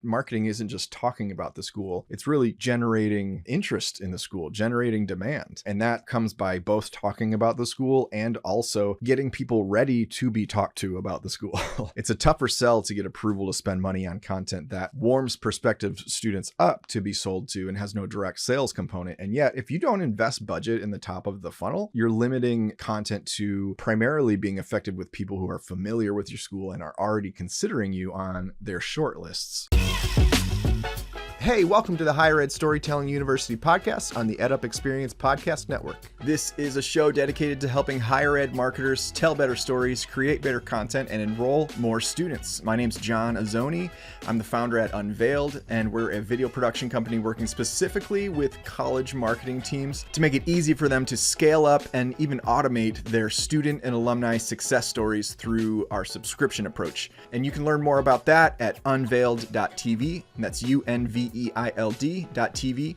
Marketing isn't just talking about the school. It's really generating interest in the school, generating demand. And that comes by both talking about the school and also getting people ready to be talked to about the school. It's a tougher sell to get approval to spend money on content that warms prospective students up to be sold to and has no direct sales component. And yet, if you don't invest budget in the top of the funnel, you're limiting content to primarily being effective with people who are familiar with your school and are already considering you on their short lists. Hey, welcome to the Higher Ed Storytelling University podcast on the EdUp Experience Podcast Network. This is a show dedicated to helping higher ed marketers tell better stories, create better content, and enroll more students. My name's John Azoni. I'm the founder at Unveild, and we're a video production company working specifically with college marketing teams to make it easy for them to scale up and even automate their student and alumni success stories through our subscription approach. And you can learn more about that at unveild.tv, and that's UNVEILD.tv.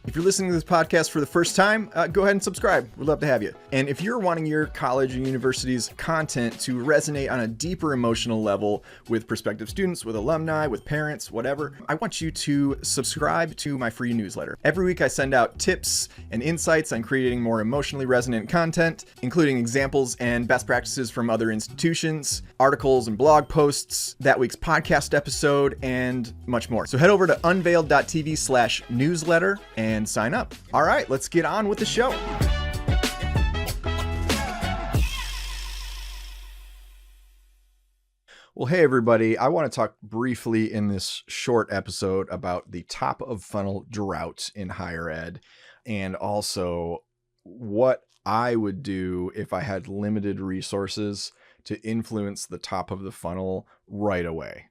If you're listening to this podcast for the first time, go ahead and subscribe. We'd love to have you. And if you're wanting your college and university's content to resonate on a deeper emotional level with prospective students, with alumni, with parents, whatever, I want you to subscribe to my free newsletter. Every week I send out tips and insights on creating more emotionally resonant content, including examples and best practices from other institutions, articles and blog posts, that week's podcast episode, and much more. So head over to unveild.tv/newsletter and sign up. All right, let's get on with the show. Well, hey, everybody. I want to talk briefly in this short episode about the top of funnel drought in higher ed, and also what I would do if I had limited resources to influence the top of the funnel right away.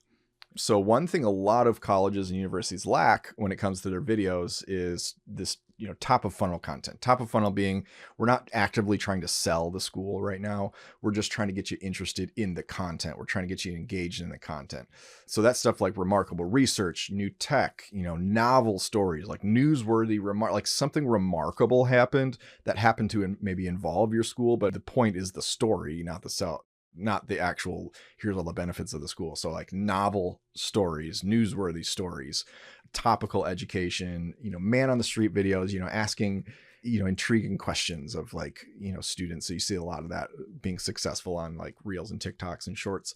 So one thing a lot of colleges and universities lack when it comes to their videos is this, top of funnel content. Top of funnel being, we're not actively trying to sell the school right now. We're just trying to get you interested in the content. We're trying to get you engaged in the content. So that's stuff like remarkable research, new tech, novel stories, like newsworthy like something remarkable happened that happened to maybe involve your school, but the point is the story, not the sell. Not the actual, here's all the benefits of the school. So like novel stories, newsworthy stories, topical education, man on the street videos, asking, intriguing questions of students. So you see a lot of that being successful on like reels and TikToks and shorts.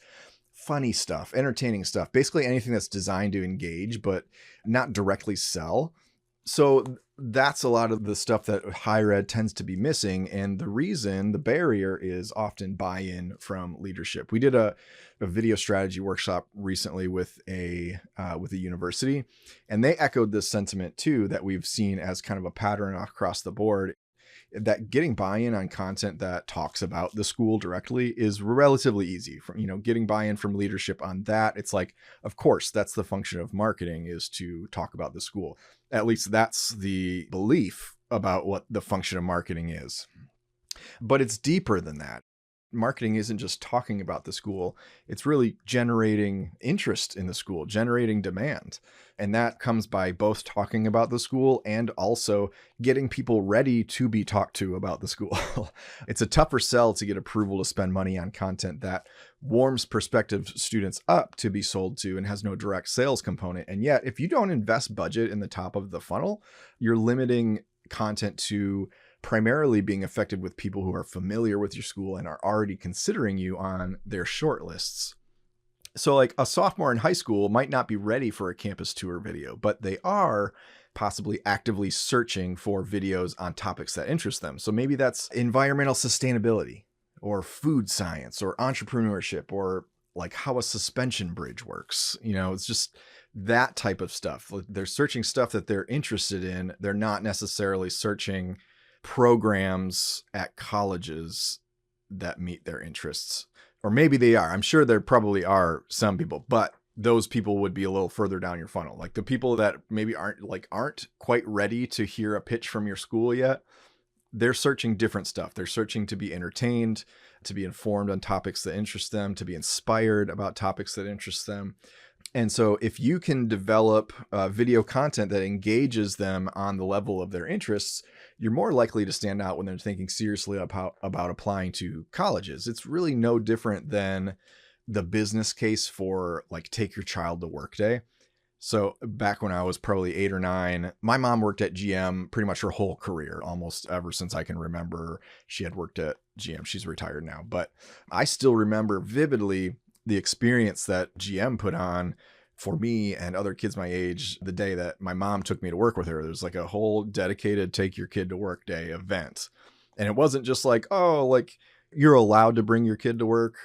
Funny stuff, entertaining stuff, basically anything that's designed to engage, but not directly sell. So that's a lot of the stuff that higher ed tends to be missing. And the barrier is often buy-in from leadership. We did a video strategy workshop recently with a university, and they echoed this sentiment too, that we've seen as kind of a pattern across the board, that getting buy-in on content that talks about the school directly is relatively easy. From, getting buy-in from leadership on that, it's like, of course, that's the function of marketing, is to talk about the school. At least that's the belief about what the function of marketing is. But it's deeper than that. Marketing isn't just talking about the school. It's really generating interest in the school, generating demand. And that comes by both talking about the school and also getting people ready to be talked to about the school. It's a tougher sell to get approval to spend money on content that warms prospective students up to be sold to and has no direct sales component. And yet, if you don't invest budget in the top of the funnel, you're limiting content to primarily being effective with people who are familiar with your school and are already considering you on their short lists. So like a sophomore in high school might not be ready for a campus tour video, but they are possibly actively searching for videos on topics that interest them. So maybe that's environmental sustainability or food science or entrepreneurship or like how a suspension bridge works. It's just that type of stuff. They're searching stuff that they're interested in. They're not necessarily searching programs at colleges that meet their interests. Or maybe they are. I'm sure there probably are some people, but those people would be a little further down your funnel. Like the people that maybe aren't quite ready to hear a pitch from your school yet. They're searching different stuff. They're searching to be entertained, to be informed on topics that interest them, to be inspired about topics that interest them. And so if you can develop video content that engages them on the level of their interests, you're more likely to stand out when they're thinking seriously about applying to colleges. It's really no different than the business case for like take your child to work day. So back when I was probably 8 or 9, my mom worked at GM pretty much her whole career, almost ever since I can remember. She had worked at GM. She's retired now, but I still remember vividly the experience that GM put on for me and other kids my age the day that my mom took me to work with her. There was like a whole dedicated take your kid to work day event. And it wasn't just like, oh, like you're allowed to bring your kid to work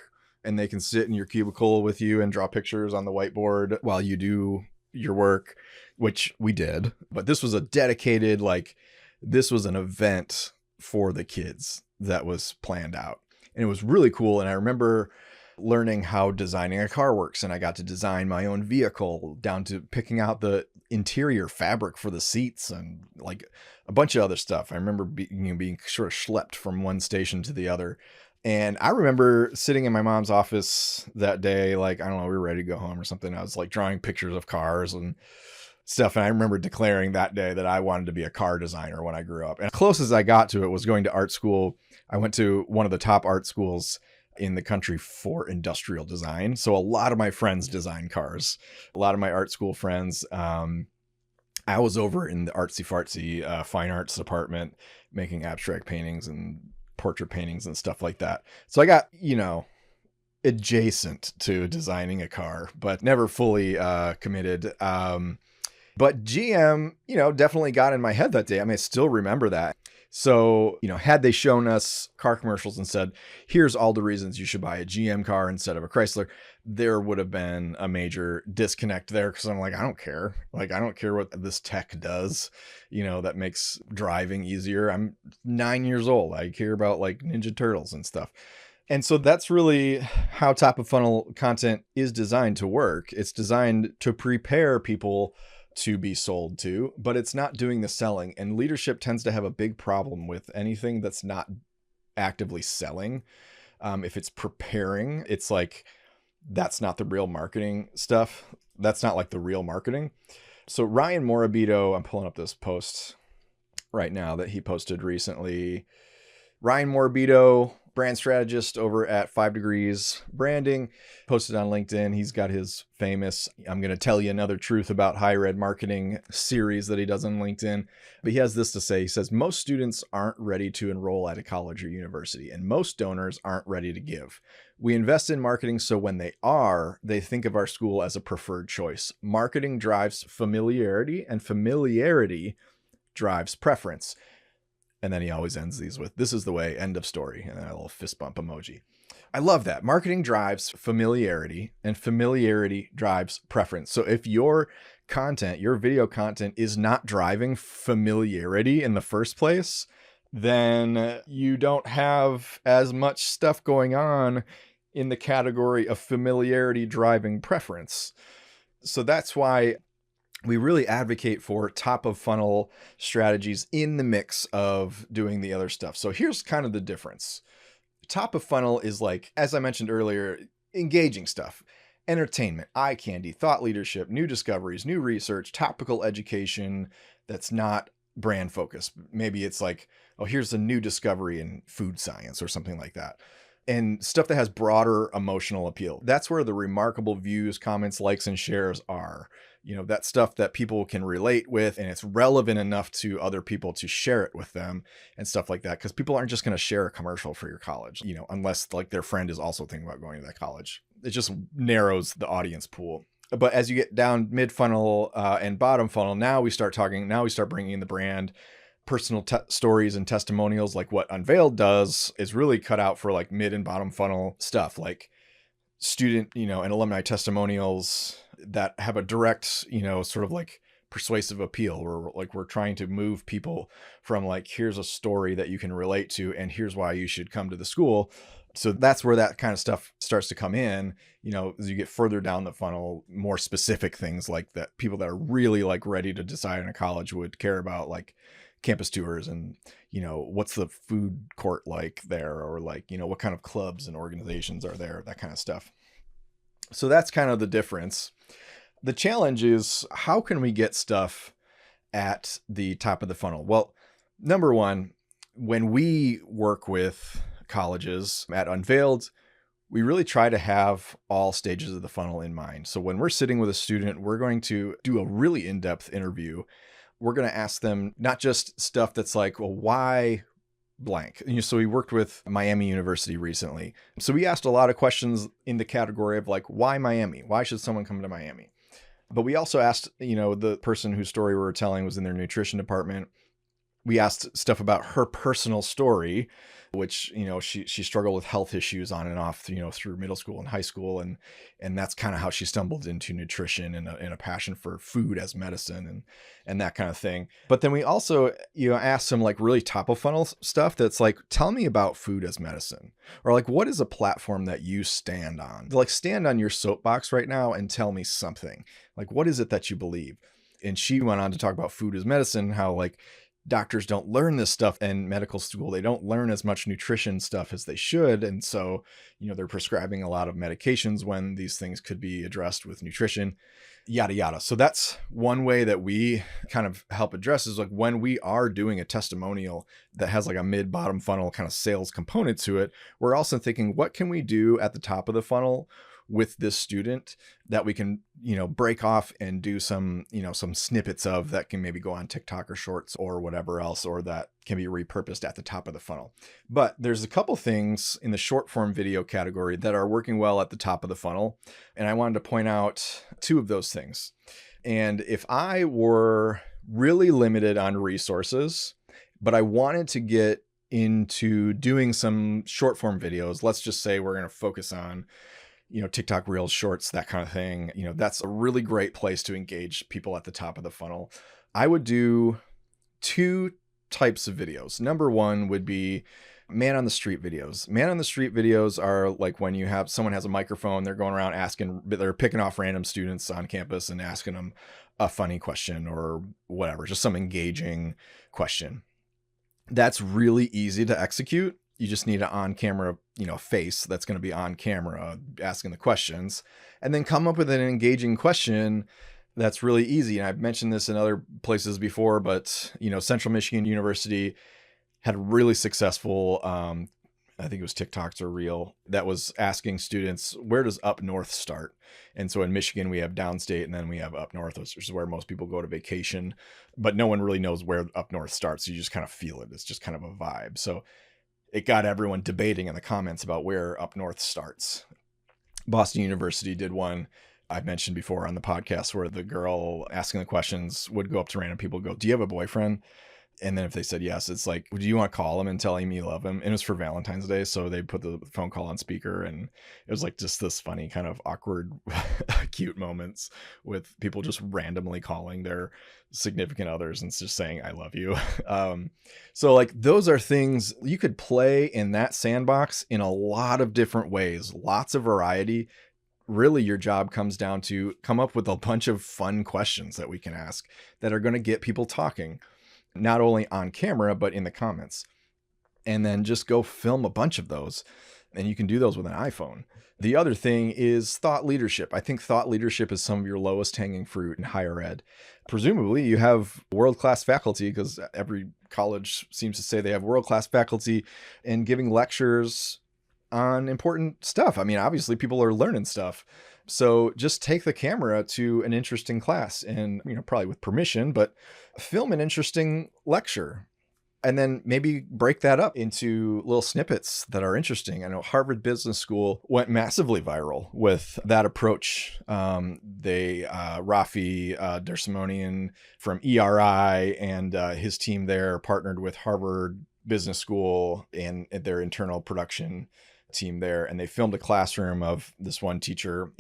and they can sit in your cubicle with you and draw pictures on the whiteboard while you do your work, which we did. But this was a dedicated, like, this was an event for the kids that was planned out. And it was really cool. And I remember learning how designing a car works. And I got to design my own vehicle down to picking out the interior fabric for the seats and like a bunch of other stuff. I remember being sort of schlepped from one station to the other. And I remember sitting in my mom's office that day, like, I don't know, we were ready to go home or something. I was like drawing pictures of cars and stuff. And I remember declaring that day that I wanted to be a car designer when I grew up. And close as I got to it was going to art school. I went to one of the top art schools in the country for industrial design. So a lot of my friends design cars, a lot of my art school friends. I was over in the artsy fartsy fine arts department making abstract paintings and portrait paintings and stuff like that. So I got, adjacent to designing a car, but never fully committed. But GM, definitely got in my head that day. I mean, I still remember that. So, had they shown us car commercials and said, here's all the reasons you should buy a GM car instead of a Chrysler, there would have been a major disconnect there. Cause I'm like, I don't care. Like, I don't care what this tech does, that makes driving easier. I'm 9 years old. I care about like Ninja Turtles and stuff. And so that's really how top of funnel content is designed to work. It's designed to prepare people to be sold to, but it's not doing the selling. And leadership tends to have a big problem with anything that's not actively selling. If it's preparing, it's like, that's not the real marketing stuff. That's not like the real marketing. So Ryan Morabito, I'm pulling up this post right now that he posted recently. Ryan Morabito, brand strategist over at 5 Degrees Branding, posted on LinkedIn. He's got his famous, I'm going to tell you another truth about higher ed marketing series that he does on LinkedIn. But he has this to say. He says, most students aren't ready to enroll at a college or university, and most donors aren't ready to give. We invest in marketing so when they are, they think of our school as a preferred choice. Marketing drives familiarity, and familiarity drives preference. And then he always ends these with, this is the way, end of story. And then a little fist bump emoji. I love that. Marketing drives familiarity and familiarity drives preference. So if your content, your video content is not driving familiarity in the first place, then you don't have as much stuff going on in the category of familiarity driving preference. So that's why we really advocate for top of funnel strategies in the mix of doing the other stuff. So here's kind of the difference. Top of funnel is like, as I mentioned earlier, engaging stuff, entertainment, eye candy, thought leadership, new discoveries, new research, topical education that's not brand focused. Maybe it's like, oh, here's a new discovery in food science or something like that. And stuff that has broader emotional appeal. That's where the remarkable views, comments, likes, and shares are. That stuff that people can relate with, and it's relevant enough to other people to share it with them and stuff like that. Because people aren't just going to share a commercial for your college, unless like their friend is also thinking about going to that college. It just narrows the audience pool. But as you get down mid funnel and bottom funnel, now we start bringing in the brand. Personal stories and testimonials, like what Unveiled does, is really cut out for like mid and bottom funnel stuff, like student, and alumni testimonials that have a direct, sort of like persuasive appeal, where we're trying to move people from like, here's a story that you can relate to, and here's why you should come to the school. So that's where that kind of stuff starts to come in, as you get further down the funnel, more specific things like that people that are really like ready to decide in a college would care about, like campus tours and, what's the food court like there, or like, what kind of clubs and organizations are there, that kind of stuff. So that's kind of the difference. The challenge is, how can we get stuff at the top of the funnel? Well, number one, when we work with colleges at Unveiled, we really try to have all stages of the funnel in mind. So when we're sitting with a student, we're going to do a really in-depth interview. We're going to ask them not just stuff that's like, well, why blank? So we worked with Miami University recently. So we asked a lot of questions in the category of like, why Miami? Why should someone come to Miami? But we also asked, the person whose story we were telling was in their nutrition department. We asked stuff about her personal story, which, she struggled with health issues on and off, through middle school and high school. And that's kind of how she stumbled into nutrition and a passion for food as medicine and that kind of thing. But then we also, asked some like really top of funnel stuff that's like, tell me about food as medicine, or like, what is a platform that you stand on? Like, stand on your soapbox right now and tell me something. Like, what is it that you believe? And she went on to talk about food as medicine, how like, doctors don't learn this stuff in medical school. They don't learn as much nutrition stuff as they should. And so, they're prescribing a lot of medications when these things could be addressed with nutrition, yada, yada. So that's one way that we kind of help address is like when we are doing a testimonial that has like a mid-bottom funnel kind of sales component to it, we're also thinking, what can we do at the top of the funnel with this student that we can, break off and do some, some snippets of that can maybe go on TikTok or Shorts or whatever else, or that can be repurposed at the top of the funnel. But there's a couple things in the short form video category that are working well at the top of the funnel. And I wanted to point out two of those things. And if I were really limited on resources, but I wanted to get into doing some short form videos, let's just say we're going to focus on TikTok Reels, Shorts, that kind of thing. That's a really great place to engage people at the top of the funnel. I would do two types of videos. Number one would be man on the street videos. Man on the street videos are like when you have someone has a microphone, they're going around they're picking off random students on campus and asking them a funny question or whatever, just some engaging question. That's really easy to execute. You just need an on-camera, face that's going to be on camera asking the questions, and then come up with an engaging question that's really easy. And I've mentioned this in other places before, but, Central Michigan University had a really successful, I think it was TikToks or Reel, that was asking students, where does up north start? And so in Michigan, we have downstate, and then we have up north, which is where most people go to vacation, but no one really knows where up north starts. You just kind of feel it. It's just kind of a vibe. So it got everyone debating in the comments about where up north starts. Boston University did one I've mentioned before on the podcast where the girl asking the questions would go up to random people and go, do you have a boyfriend? And then if they said yes, it's like, do you want to call him and tell him you love him? And it was for Valentine's Day. So they put the phone call on speaker, and it was like just this funny kind of awkward, cute moments with people just randomly calling their significant others and just saying, I love you. So like those are things you could play in that sandbox in a lot of different ways, lots of variety. Really, your job comes down to come up with a bunch of fun questions that we can ask that are going to get people talking, not only on camera, but in the comments. And then just go film a bunch of those. And you can do those with an iPhone. The other thing is thought leadership. I think thought leadership is some of your lowest hanging fruit in higher ed. Presumably you have world-class faculty, because every college seems to say they have world-class faculty and giving lectures on important stuff. I mean, obviously people are learning stuff. So just take the camera to an interesting class and, probably with permission, but film an interesting lecture. And then maybe break that up into little snippets that are interesting. I know Harvard Business School went massively viral with that approach. Rafi Dersimonian from ERI and his team there partnered with Harvard Business School and their internal production team there, and they filmed a classroom of this one teacher,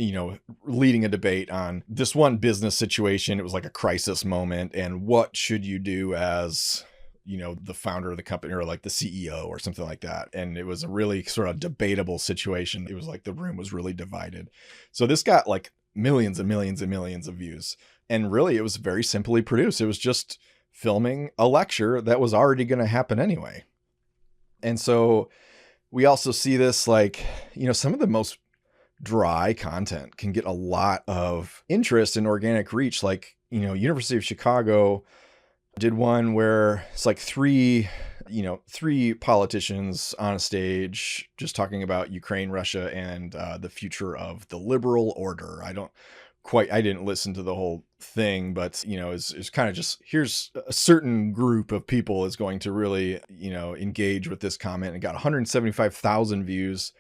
leading a debate on this one business situation. It was like a crisis moment, and what should you do as the founder of the company, or like the CEO or something like that. And it was a really sort of debatable situation. It was like the room was really divided. So this got like millions and millions and millions of views. And really, it was very simply produced. It was just filming a lecture that was already going to happen anyway. And so we also see this, like, some of the most dry content can get a lot of interest and organic reach. Like, University of Chicago did one where it's like 3 3 politicians on a stage just talking about Ukraine, Russia, and the future of the liberal order. I didn't listen to the whole thing, but, it's kind of just, here's a certain group of people is going to really, engage with this comment. It got 175,000 views,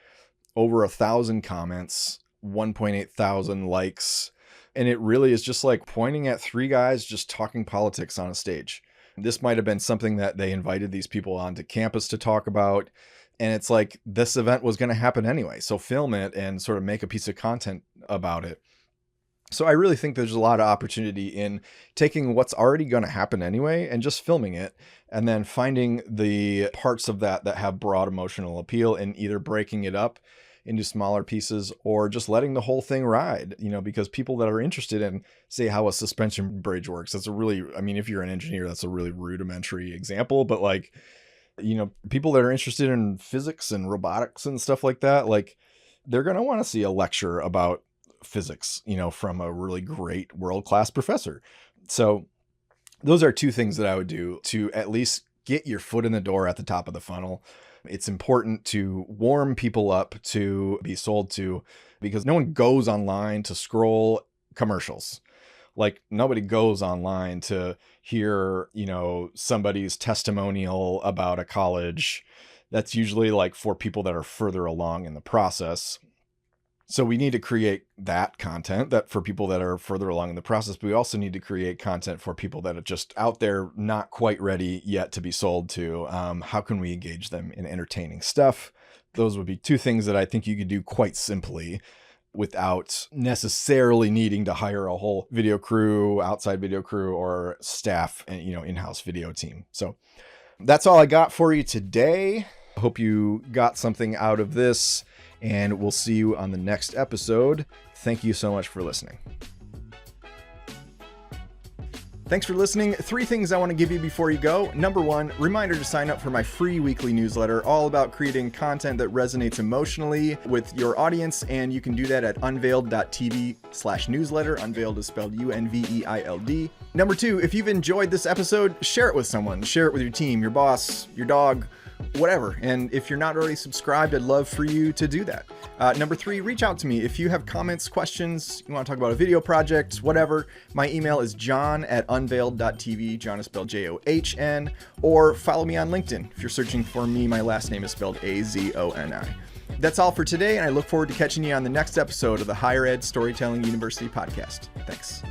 over 1,000 comments, 1.8 thousand likes. And it really is just like pointing at 3 guys just talking politics on a stage. This might have been something that they invited these people onto campus to talk about. And it's like, this event was going to happen anyway. So film it and sort of make a piece of content about it. So I really think there's a lot of opportunity in taking what's already going to happen anyway and just filming it, and then finding the parts of that have broad emotional appeal and either breaking it up into smaller pieces or just letting the whole thing ride, because people that are interested in, say, how a suspension bridge works, if you're an engineer, that's a really rudimentary example, but people that are interested in physics and robotics and stuff like that, they're going to want to see a lecture about physics, from a really great world-class professor. So those are 2 things that I would do to at least get your foot in the door at the top of the funnel. It's important to warm people up to be sold to, because no one goes online to scroll commercials. Nobody goes online to hear, somebody's testimonial about a college. That's usually for people that are further along in the process. So we need to create that content that for people that are further along in the process, but we also need to create content for people that are just out there, not quite ready yet to be sold to. How can we engage them in entertaining stuff? Those would be 2 things that I think you could do quite simply without necessarily needing to hire a whole video crew, outside video crew, or staff and, in-house video team. So that's all I got for you today. I hope you got something out of this, and we'll see you on the next episode. Thank you so much for listening. Thanks for listening. 3 things I want to give you before you go. Number 1, reminder to sign up for my free weekly newsletter, all about creating content that resonates emotionally with your audience. And you can do that at unveild.tv/newsletter. Unveiled is spelled Unveild. Number 2, if you've enjoyed this episode, share it with someone. Share it with your team, your boss, your dog, whatever. And if you're not already subscribed, I'd love for you to do that. Number 3, reach out to me. If you have comments, questions, you want to talk about a video project, whatever, my email is john@unveild.tv. John is spelled John, or follow me on LinkedIn. If you're searching for me, my last name is spelled Azoni. That's all for today, and I look forward to catching you on the next episode of the Higher Ed Storytelling University podcast. Thanks.